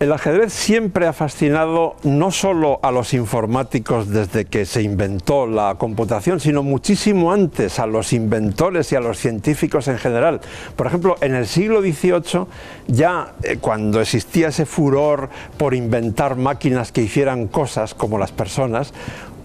El ajedrez siempre ha fascinado no solo a los informáticos desde que se inventó la computación, sino muchísimo antes a los inventores y a los científicos en general. Por ejemplo, en el siglo XVIII, ya cuando existía ese furor por inventar máquinas que hicieran cosas como las personas,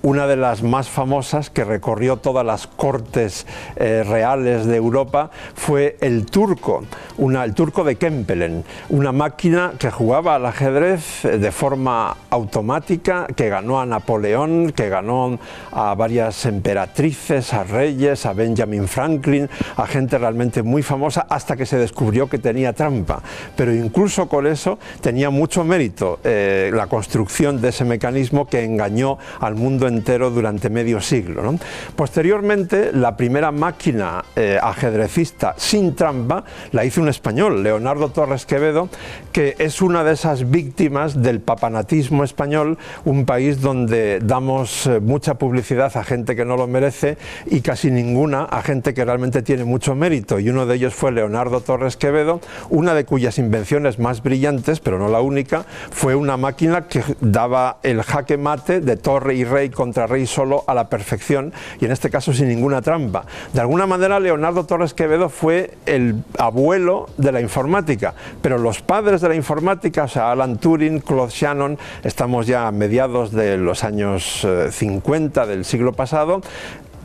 una de las más famosas que recorrió todas las cortes reales de Europa fue el turco, el turco de Kempelen, una máquina que jugaba al ajedrez de forma automática, que ganó a Napoleón, que ganó a varias emperatrices, a reyes, a Benjamin Franklin, a gente realmente muy famosa, hasta que se descubrió que tenía trampa. Pero incluso con eso tenía mucho mérito la construcción de ese mecanismo que engañó al mundo entero durante medio siglo, ¿no? Posteriormente, la primera máquina ajedrecista sin trampa la hizo un español, Leonardo Torres Quevedo, que es una de esas víctimas del papanatismo español, un país donde damos mucha publicidad a gente que no lo merece y casi ninguna a gente que realmente tiene mucho mérito, y uno de ellos fue Leonardo Torres Quevedo, una de cuyas invenciones más brillantes, pero no la única, fue una máquina que daba el jaque mate de torre y rey contra rey solo a la perfección, y en este caso sin ninguna trampa. De alguna manera Leonardo Torres Quevedo fue el abuelo de la informática, pero los padres de la informática, o sea, Alan Turing, Claude Shannon, estamos ya a mediados de los años 50 del siglo pasado,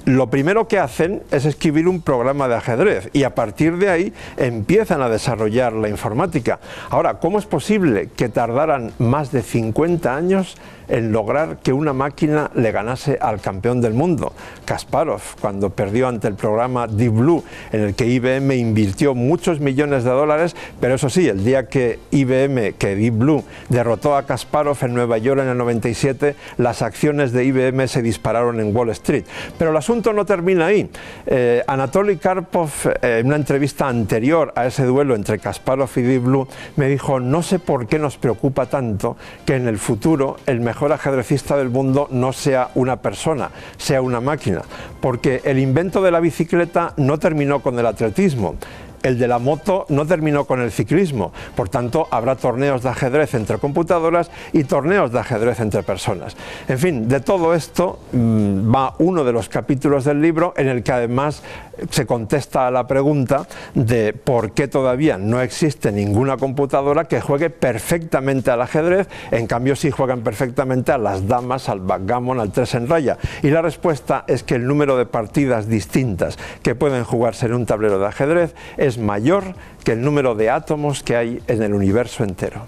lo primero que hacen es escribir un programa de ajedrez y a partir de ahí empiezan a desarrollar la informática. Ahora, ¿cómo es posible que tardaran más de 50 años en lograr que una máquina le ganase al campeón del mundo? Kasparov, cuando perdió ante el programa Deep Blue, en el que IBM invirtió muchos millones de dólares, pero eso sí, el día que Deep Blue derrotó a Kasparov en Nueva York en el 97, las acciones de IBM se dispararon en Wall Street. Pero el asunto no termina ahí. Anatoly Karpov, en una entrevista anterior a ese duelo entre Kasparov y Deep Blue, me dijo: no sé por qué nos preocupa tanto que en el futuro el mejor ajedrecista del mundo no sea una persona, sea una máquina, porque el invento de la bicicleta no terminó con el atletismo. El de la moto no terminó con el ciclismo, por tanto habrá torneos de ajedrez entre computadoras y torneos de ajedrez entre personas. En fin, de todo esto va uno de los capítulos del libro, en el que además se contesta a la pregunta de por qué todavía no existe ninguna computadora que juegue perfectamente al ajedrez, en cambio sí juegan perfectamente a las damas, al backgammon, al tres en raya. Y la respuesta es que el número de partidas distintas que pueden jugarse en un tablero de ajedrez es mayor que el número de átomos que hay en el universo entero.